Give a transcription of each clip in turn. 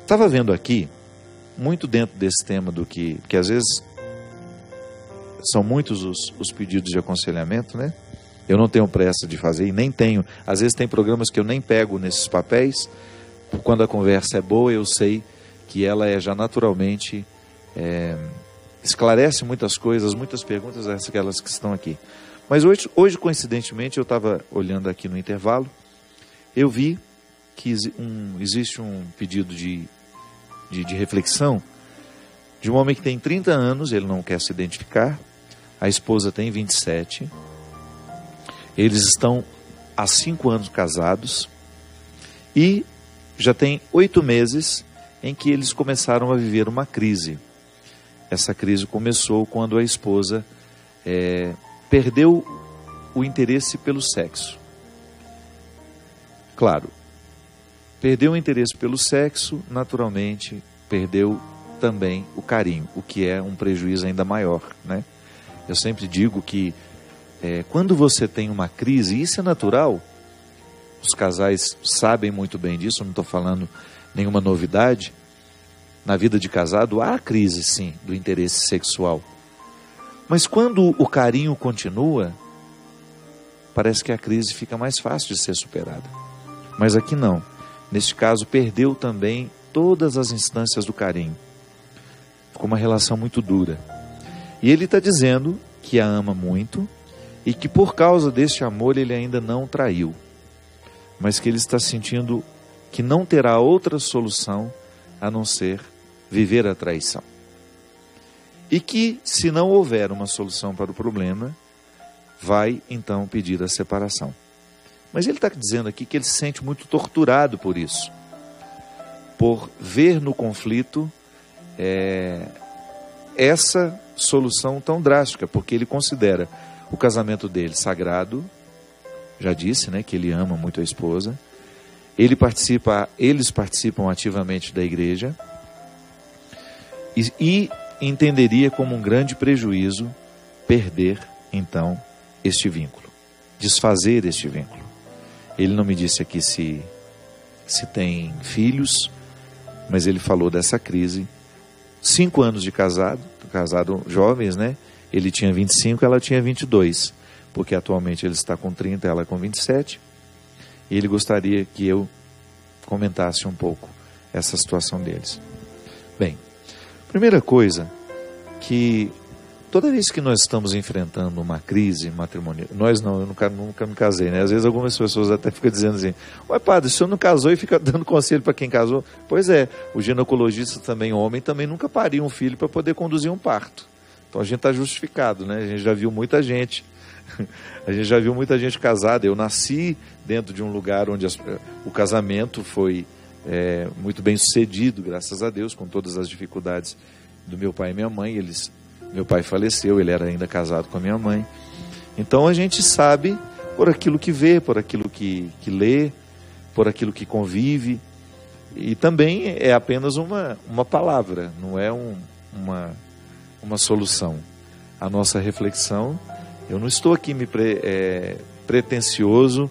Estava vendo aqui, muito dentro desse tema do que às vezes são muitos os pedidos de aconselhamento, né? Eu não tenho pressa de fazer e nem tenho. Às vezes tem programas que eu nem pego nesses papéis. Quando a conversa é boa, eu sei que ela é já naturalmente, esclarece muitas coisas, muitas perguntas, aquelas que estão aqui. Mas hoje coincidentemente, eu estava olhando aqui no intervalo, eu vi que existe um pedido de reflexão de um homem que tem 30 anos, ele não quer se identificar, a esposa tem 27, eles estão há 5 anos casados e já tem 8 meses em que eles começaram a viver uma crise. Essa crise começou quando a esposa perdeu o interesse pelo sexo. Claro, perdeu o interesse pelo sexo, naturalmente perdeu também o carinho, o que é um prejuízo ainda maior, né? Eu sempre digo que quando você tem uma crise, isso é natural, os casais sabem muito bem disso, não estou falando nenhuma novidade. Na vida de casado há crise, sim, do interesse sexual. Mas quando o carinho continua, parece que a crise fica mais fácil de ser superada. Mas aqui não. Neste caso, perdeu também todas as instâncias do carinho. Ficou uma relação muito dura. E ele está dizendo que a ama muito e que por causa deste amor ele ainda não traiu. Mas que ele está sentindo que não terá outra solução a não ser viver a traição. E que, se não houver uma solução para o problema, vai então pedir a separação. Mas ele está dizendo aqui que ele se sente muito torturado por isso, por ver no conflito essa solução tão drástica, porque ele considera o casamento dele sagrado, já disse, né, que ele ama muito a esposa, eles participam ativamente da igreja, e entenderia como um grande prejuízo perder, então, este vínculo, desfazer este vínculo. Ele não me disse aqui se tem filhos, mas ele falou dessa crise. 5 anos de casado jovens, né? Ele tinha 25, ela tinha 22, porque atualmente ele está com 30, ela com 27, e ele gostaria que eu comentasse um pouco essa situação deles. Bem, primeira coisa, que toda vez que nós estamos enfrentando uma crise matrimonial, nós não, eu nunca me casei, né? Às vezes algumas pessoas até ficam dizendo assim, ué padre, o senhor não casou e fica dando conselho para quem casou? Pois é, o ginecologista também, homem, também nunca pariu um filho para poder conduzir um parto. Então a gente está justificado, né? A gente já viu muita gente casada. Eu nasci dentro de um lugar onde o casamento foi muito bem sucedido, graças a Deus, com todas as dificuldades do meu pai e minha mãe. Meu pai faleceu, ele era ainda casado com a minha mãe. Então a gente sabe por aquilo que vê, por aquilo que lê, por aquilo que convive. E também é apenas uma palavra, não é uma solução. A nossa reflexão, eu não estou aqui pretensioso,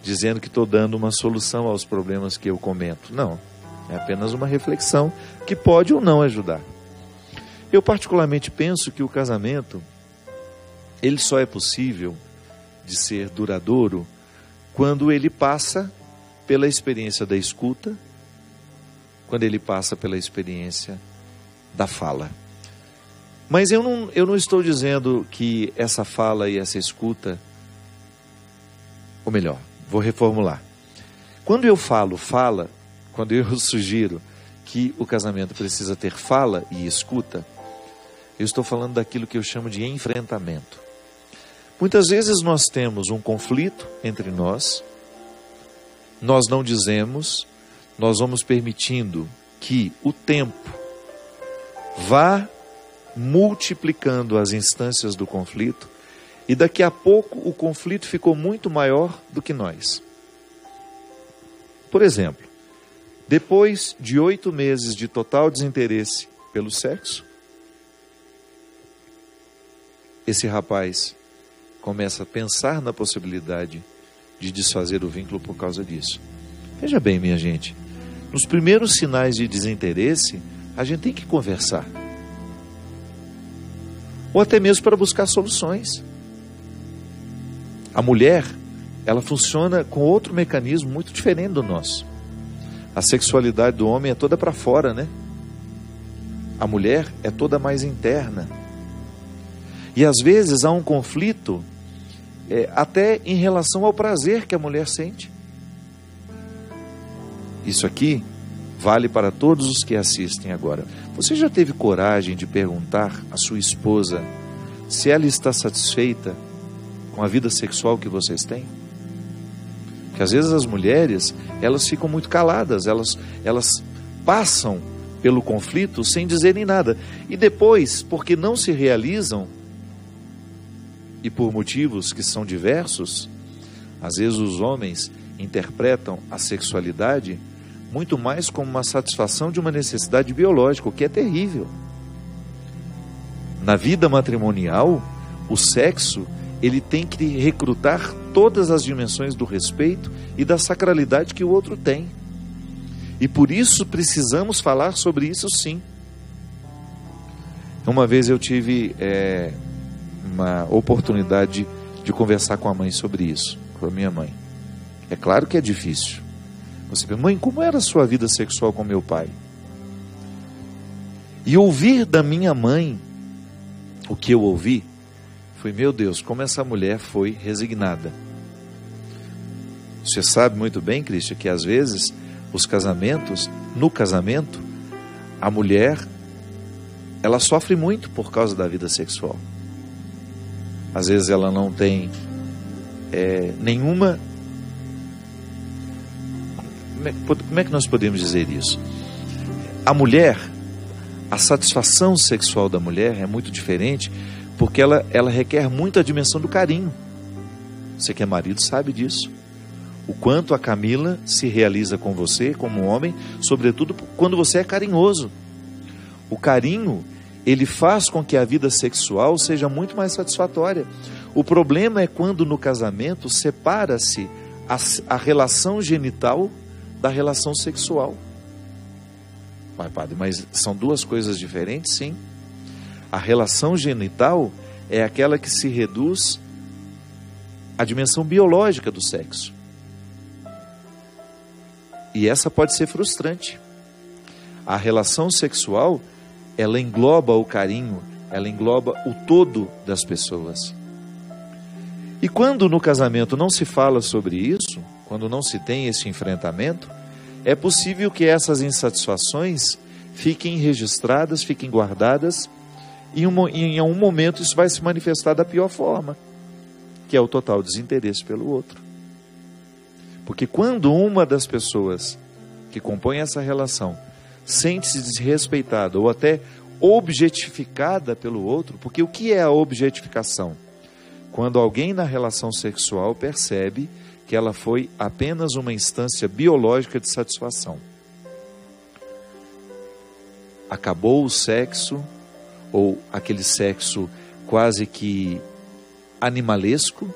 dizendo que estou dando uma solução aos problemas que eu comento. Não, é apenas uma reflexão que pode ou não ajudar. Eu particularmente penso que o casamento, ele só é possível de ser duradouro quando ele passa pela experiência da escuta, quando ele passa pela experiência da fala. Mas eu não estou dizendo que essa fala e essa escuta, ou melhor, vou reformular. Quando eu falo fala, quando eu sugiro que o casamento precisa ter fala e escuta, eu estou falando daquilo que eu chamo de enfrentamento. Muitas vezes nós temos um conflito entre nós não dizemos, nós vamos permitindo que o tempo vá multiplicando as instâncias do conflito e daqui a pouco o conflito ficou muito maior do que nós. Por exemplo, depois de 8 meses de total desinteresse pelo sexo, esse rapaz começa a pensar na possibilidade de desfazer o vínculo por causa disso. Veja bem, minha gente, nos primeiros sinais de desinteresse, a gente tem que conversar. Ou até mesmo para buscar soluções. A mulher, ela funciona com outro mecanismo muito diferente do nosso. A sexualidade do homem é toda para fora, né? A mulher é toda mais interna. E às vezes há um conflito até em relação ao prazer que a mulher sente. Isso aqui vale para todos os que assistem agora. Você já teve coragem de perguntar à sua esposa se ela está satisfeita com a vida sexual que vocês têm? Porque às vezes as mulheres, elas ficam muito caladas, elas passam pelo conflito sem dizerem nada. E depois, porque não se realizam, e por motivos que são diversos, às vezes os homens interpretam a sexualidade muito mais como uma satisfação de uma necessidade biológica, o que é terrível. Na vida matrimonial, o sexo, ele tem que recrutar todas as dimensões do respeito e da sacralidade que o outro tem. E por isso precisamos falar sobre isso, sim. Uma vez eu tive uma oportunidade de conversar com a mãe sobre isso, com a minha mãe. É claro que é difícil. Você pergunta: mãe, como era a sua vida sexual com meu pai? E ouvir da minha mãe o que eu ouvi foi: meu Deus, como essa mulher foi resignada. Você sabe muito bem, Cristian, que às vezes no casamento, a mulher, ela sofre muito por causa da vida sexual. Às vezes ela não tem nenhuma... Como é que nós podemos dizer isso? A mulher, a satisfação sexual da mulher é muito diferente, porque ela requer muito a dimensão do carinho. Você que é marido sabe disso. O quanto a Camila se realiza com você como homem, sobretudo quando você é carinhoso. O carinho, ele faz com que a vida sexual seja muito mais satisfatória. O problema é quando no casamento separa-se a relação genital da relação sexual. Padre, mas são duas coisas diferentes? Sim. A relação genital é aquela que se reduz à dimensão biológica do sexo. E essa pode ser frustrante. A relação sexual, ela engloba o carinho, ela engloba o todo das pessoas. E quando no casamento não se fala sobre isso, quando não se tem esse enfrentamento, é possível que essas insatisfações fiquem registradas, fiquem guardadas, e em algum momento isso vai se manifestar da pior forma, que é o total desinteresse pelo outro. Porque quando uma das pessoas que compõem essa relação sente-se desrespeitada ou até objetificada pelo outro, porque o que é a objetificação? Quando alguém na relação sexual percebe que ela foi apenas uma instância biológica de satisfação. Acabou o sexo, ou aquele sexo quase que animalesco,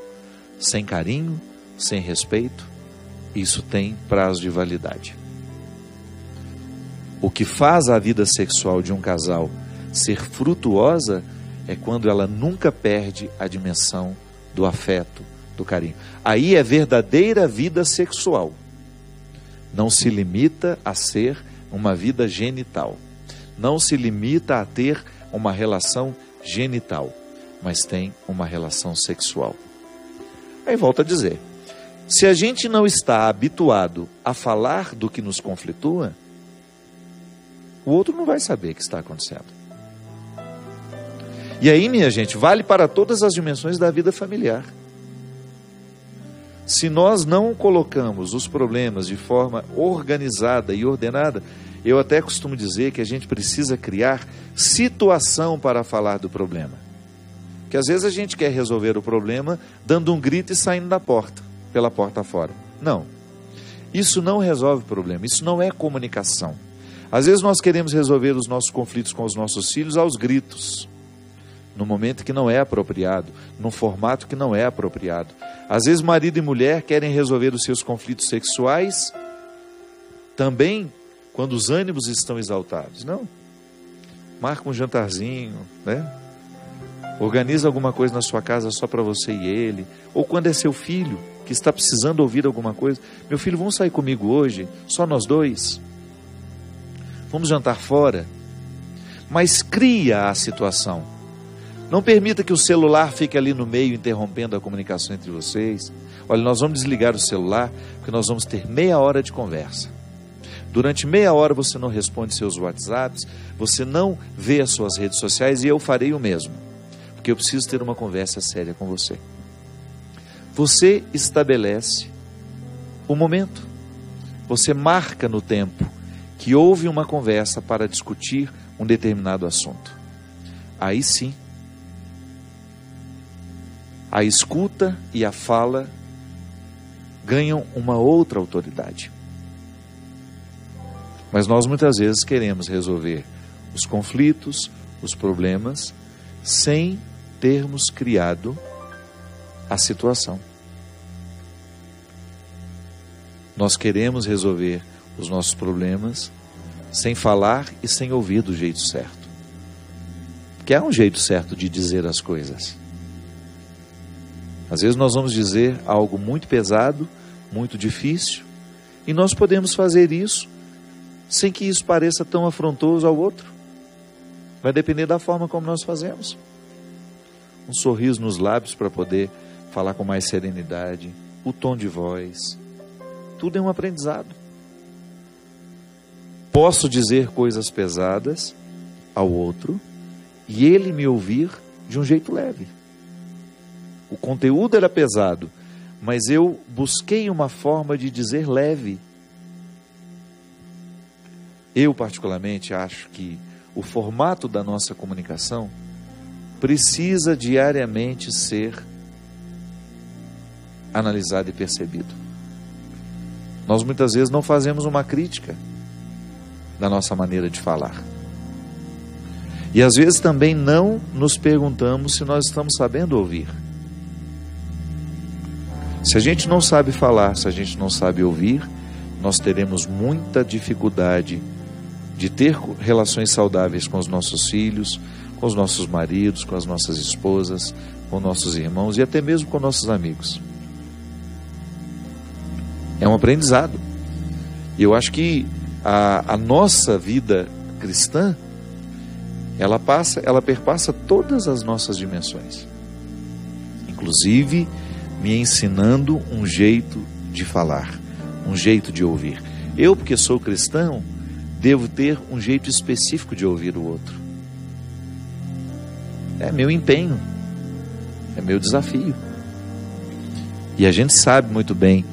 sem carinho, sem respeito, isso tem prazo de validade. O que faz a vida sexual de um casal ser frutuosa é quando ela nunca perde a dimensão do afeto, do carinho. Aí é verdadeira vida sexual. Não se limita a ser uma vida genital. Não se limita a ter uma relação genital, mas tem uma relação sexual. Aí volto a dizer, se a gente não está habituado a falar do que nos conflitua, o outro não vai saber o que está acontecendo. E aí, minha gente, vale para todas as dimensões da vida familiar. Se nós não colocamos os problemas de forma organizada e ordenada, eu até costumo dizer que a gente precisa criar situação para falar do problema. Porque às vezes a gente quer resolver o problema dando um grito e saindo da porta, pela porta fora. Não. Isso não resolve o problema, isso não é comunicação. Às vezes nós queremos resolver os nossos conflitos com os nossos filhos aos gritos, no momento que não é apropriado, num formato que não é apropriado. Às vezes marido e mulher querem resolver os seus conflitos sexuais também quando os ânimos estão exaltados. Não. Marca um jantarzinho, né? Organiza alguma coisa na sua casa só para você e ele. Ou quando é seu filho que está precisando ouvir alguma coisa. Meu filho, vamos sair comigo hoje? Só nós dois? Vamos jantar fora? Mas cria a situação. Não permita que o celular fique ali no meio, interrompendo a comunicação entre vocês. Olha, nós vamos desligar o celular, porque nós vamos ter meia hora de conversa. Durante meia hora você não responde seus WhatsApps, você não vê as suas redes sociais, e eu farei o mesmo, porque eu preciso ter uma conversa séria com você. Você estabelece o momento. Você marca no tempo que houve uma conversa para discutir um determinado assunto. Aí sim, a escuta e a fala ganham uma outra autoridade. Mas nós muitas vezes queremos resolver os conflitos, os problemas, sem termos criado a situação. Nós queremos resolver os nossos problemas sem falar e sem ouvir do jeito certo. Porque há um jeito certo de dizer as coisas. Às vezes nós vamos dizer algo muito pesado, muito difícil, e nós podemos fazer isso sem que isso pareça tão afrontoso ao outro. Vai depender da forma como nós fazemos. Um sorriso nos lábios para poder falar com mais serenidade, o tom de voz, tudo é um aprendizado. Posso dizer coisas pesadas ao outro e ele me ouvir de um jeito leve. O conteúdo era pesado, mas eu busquei uma forma de dizer leve. Eu, particularmente, acho que o formato da nossa comunicação precisa diariamente ser analisado e percebido. Nós muitas vezes não fazemos uma crítica da nossa maneira de falar. E às vezes também não nos perguntamos se nós estamos sabendo ouvir. Se a gente não sabe falar, se a gente não sabe ouvir, nós teremos muita dificuldade de ter relações saudáveis com os nossos filhos, com os nossos maridos, com as nossas esposas, com nossos irmãos e até mesmo com nossos amigos. É um aprendizado. E eu acho que a nossa vida cristã, ela perpassa todas as nossas dimensões. Inclusive, me ensinando um jeito de falar, um jeito de ouvir. Eu, porque sou cristão, devo ter um jeito específico de ouvir o outro. É meu empenho, é meu desafio. E a gente sabe muito bem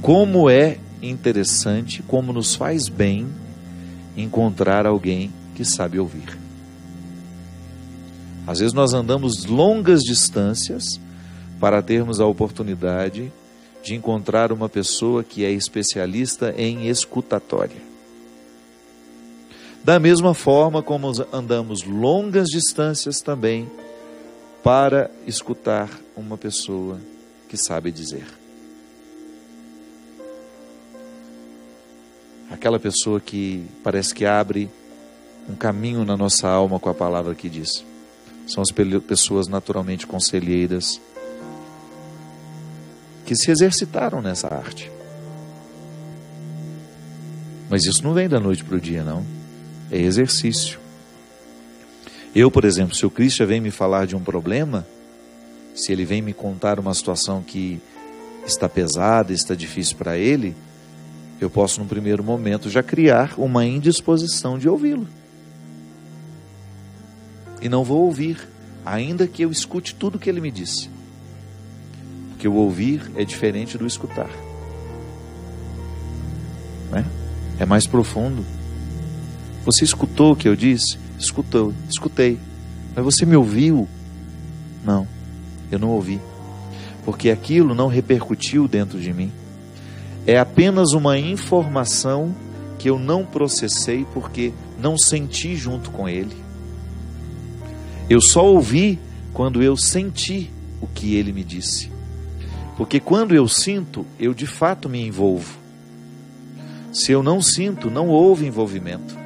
como é interessante, como nos faz bem encontrar alguém que sabe ouvir. Às vezes nós andamos longas distâncias para termos a oportunidade de encontrar uma pessoa que é especialista em escutatória. Da mesma forma como andamos longas distâncias também para escutar uma pessoa que sabe dizer. Aquela pessoa que parece que abre um caminho na nossa alma com a palavra que diz. São as pessoas naturalmente conselheiras que se exercitaram nessa arte. Mas isso não vem da noite para o dia, não. É exercício. Eu, por exemplo, se o Cristian vem me falar de um problema, se ele vem me contar uma situação que está pesada, está difícil para ele, eu posso, num primeiro momento, já criar uma indisposição de ouvi-lo. E não vou ouvir, ainda que eu escute tudo o que ele me disse. Porque o ouvir é diferente do escutar. Né? É mais profundo. Você escutou o que eu disse? Escutei. Mas você me ouviu? Não, eu não ouvi. Porque aquilo não repercutiu dentro de mim. É apenas uma informação que eu não processei porque não senti junto com ele. Eu só ouvi quando eu senti o que ele me disse. Porque quando eu sinto, eu de fato me envolvo. Se eu não sinto, não houve envolvimento.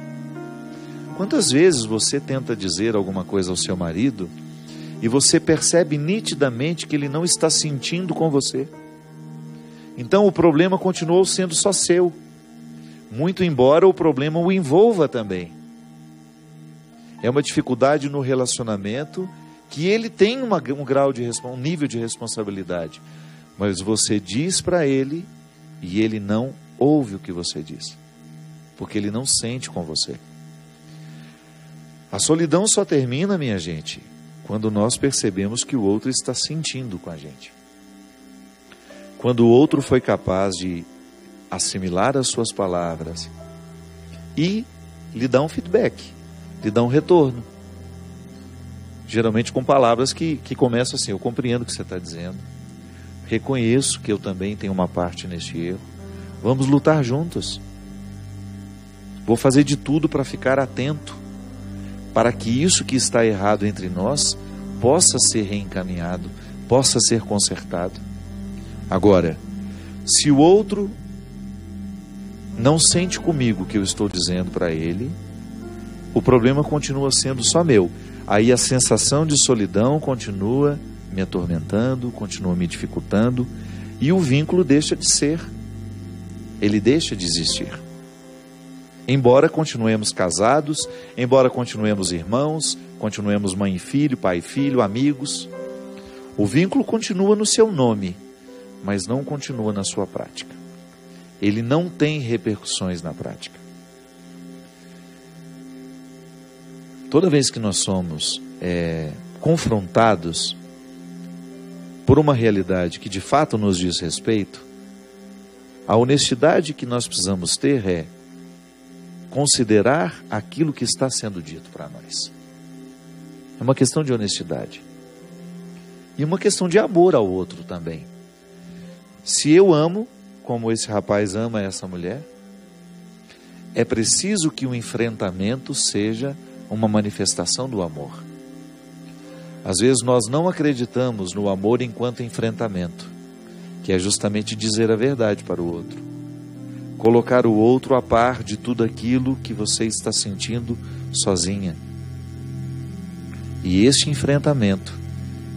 Quantas vezes você tenta dizer alguma coisa ao seu marido e você percebe nitidamente que ele não está sentindo com você? Então o problema continuou sendo só seu, muito embora o problema o envolva também. É uma dificuldade no relacionamento que ele tem um nível de responsabilidade, mas você diz para ele e ele não ouve o que você diz, porque ele não sente com você. A solidão só termina, minha gente, quando nós percebemos que o outro está sentindo com a gente. Quando o outro foi capaz de assimilar as suas palavras e lhe dar um feedback, lhe dar um retorno. Geralmente com palavras que começam assim: eu compreendo o que você está dizendo, reconheço que eu também tenho uma parte neste erro, vamos lutar juntos, vou fazer de tudo para ficar atento, para que isso que está errado entre nós possa ser reencaminhado, possa ser consertado. Agora, se o outro não sente comigo o que eu estou dizendo para ele, o problema continua sendo só meu. Aí a sensação de solidão continua me atormentando, continua me dificultando, e o vínculo deixa de ser, ele deixa de existir. Embora continuemos casados, embora continuemos irmãos, continuemos mãe e filho, pai e filho, amigos, o vínculo continua no seu nome, mas não continua na sua prática. Ele não tem repercussões na prática. Toda vez que nós somos confrontados por uma realidade que de fato nos diz respeito, a honestidade que nós precisamos ter é considerar aquilo que está sendo dito para nós. É uma questão de honestidade. E uma questão de amor ao outro também. Se eu amo, como esse rapaz ama essa mulher, é preciso que o enfrentamento seja uma manifestação do amor. Às vezes nós não acreditamos no amor enquanto enfrentamento, que é justamente dizer a verdade para o outro, colocar o outro a par de tudo aquilo que você está sentindo sozinha. E este enfrentamento,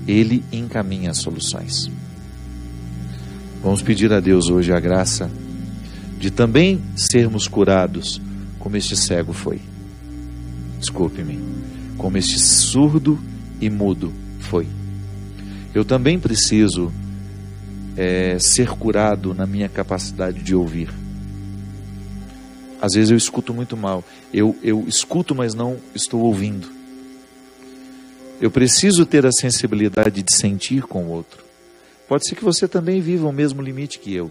ele encaminha as soluções. Vamos pedir a Deus hoje a graça de também sermos curados como este cego foi. Desculpe-me, como este surdo e mudo foi. Eu também preciso ser curado na minha capacidade de ouvir. Às vezes eu escuto muito mal. Eu escuto, mas não estou ouvindo. Eu preciso ter a sensibilidade de sentir com o outro. Pode ser que você também viva o mesmo limite que eu.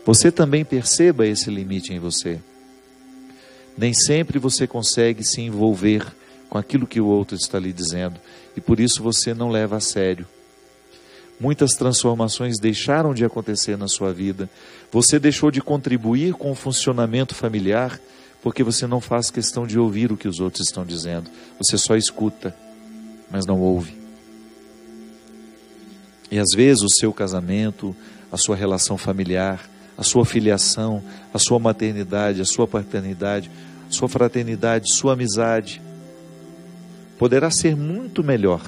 Você também perceba esse limite em você. Nem sempre você consegue se envolver com aquilo que o outro está lhe dizendo, e por isso você não leva a sério. Muitas transformações deixaram de acontecer na sua vida. Você deixou de contribuir com o funcionamento familiar porque você não faz questão de ouvir o que os outros estão dizendo. Você só escuta, mas não ouve. E às vezes o seu casamento, a sua relação familiar, a sua filiação, a sua maternidade, a sua paternidade, a sua fraternidade, sua amizade, poderá ser muito melhor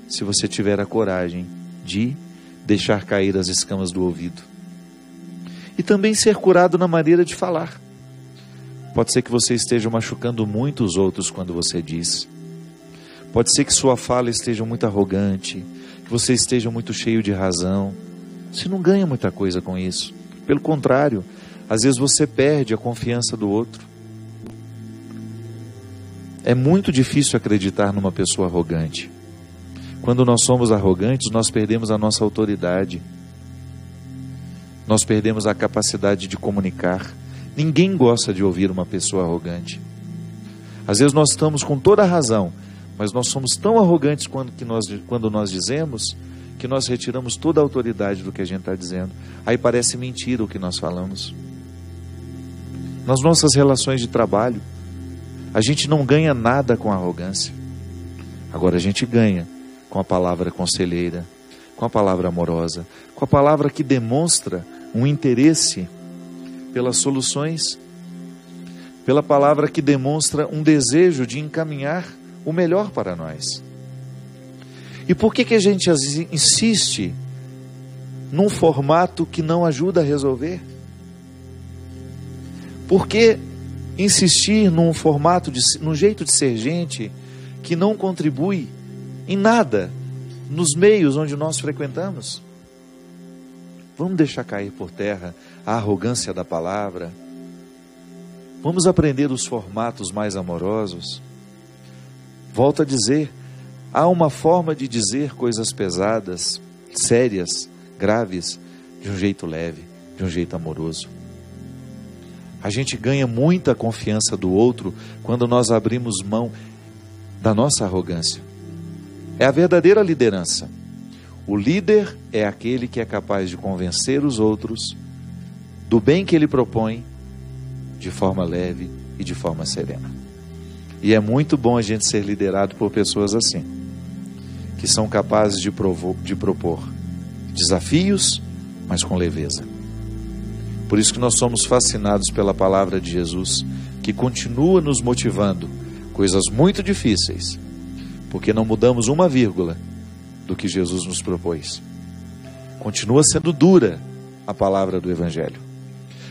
se você tiver a coragem de deixar cair as escamas do ouvido. E também ser curado na maneira de falar. Pode ser que você esteja machucando muito os outros quando você diz. Pode ser que sua fala esteja muito arrogante, que você esteja muito cheio de razão. Você não ganha muita coisa com isso. Pelo contrário, às vezes você perde a confiança do outro. É muito difícil acreditar numa pessoa arrogante. Quando nós somos arrogantes, nós perdemos a nossa autoridade. Nós perdemos a capacidade de comunicar. Ninguém gosta de ouvir uma pessoa arrogante. Às vezes nós estamos com toda a razão, mas nós somos tão arrogantes quando nós dizemos que nós retiramos toda a autoridade do que a gente está dizendo. Aí parece mentira o que nós falamos. Nas nossas relações de trabalho, a gente não ganha nada com a arrogância. Agora a gente ganha com a palavra conselheira, com a palavra amorosa, com a palavra que demonstra um interesse pelas soluções, pela palavra que demonstra um desejo de encaminhar o melhor para nós. E por que a gente insiste num formato que não ajuda a resolver? Por que insistir num formato, num jeito de ser gente que não contribui em nada nos meios onde nós frequentamos? Vamos deixar cair por terra a arrogância da palavra. Vamos aprender os formatos mais amorosos. Volto a dizer, há uma forma de dizer coisas pesadas, sérias, graves, de um jeito leve, de um jeito amoroso. A gente ganha muita confiança do outro quando nós abrimos mão da nossa arrogância. É a verdadeira liderança. O líder é aquele que é capaz de convencer os outros do bem que ele propõe de forma leve e de forma serena. E é muito bom a gente ser liderado por pessoas assim, que são capazes de propor desafios, mas com leveza. Por isso que nós somos fascinados pela palavra de Jesus, que continua nos motivando, coisas muito difíceis, porque não mudamos uma vírgula do que Jesus nos propôs. Continua sendo dura a palavra do Evangelho.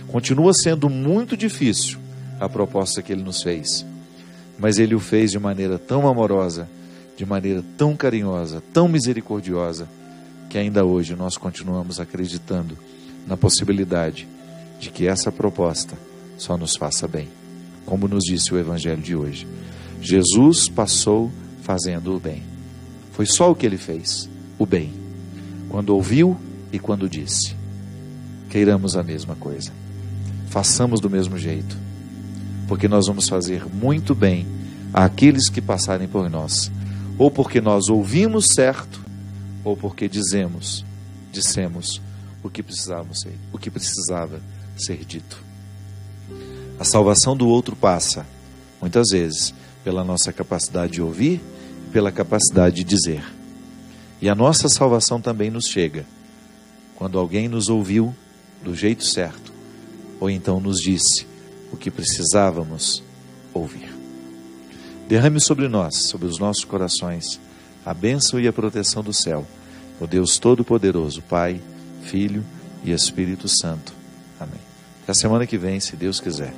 Continua sendo muito difícil a proposta que Ele nos fez. Mas Ele o fez de maneira tão amorosa, de maneira tão carinhosa, tão misericordiosa, que ainda hoje nós continuamos acreditando na possibilidade de que essa proposta só nos faça bem. Como nos disse o Evangelho de hoje, Jesus passou fazendo o bem. Foi só o que Ele fez, o bem, quando ouviu e quando disse. Queiramos a mesma coisa, façamos do mesmo jeito, porque nós vamos fazer muito bem àqueles que passarem por nós, ou porque nós ouvimos certo, ou porque dissemos o que precisava ser dito. A salvação do outro passa, muitas vezes, pela nossa capacidade de ouvir e pela capacidade de dizer. E a nossa salvação também nos chega quando alguém nos ouviu do jeito certo, ou então nos disse o que precisávamos ouvir. Derrame sobre nós, sobre os nossos corações, a bênção e a proteção do céu, o Deus Todo-Poderoso, Pai, Filho e Espírito Santo. Amém. Até a semana que vem, se Deus quiser.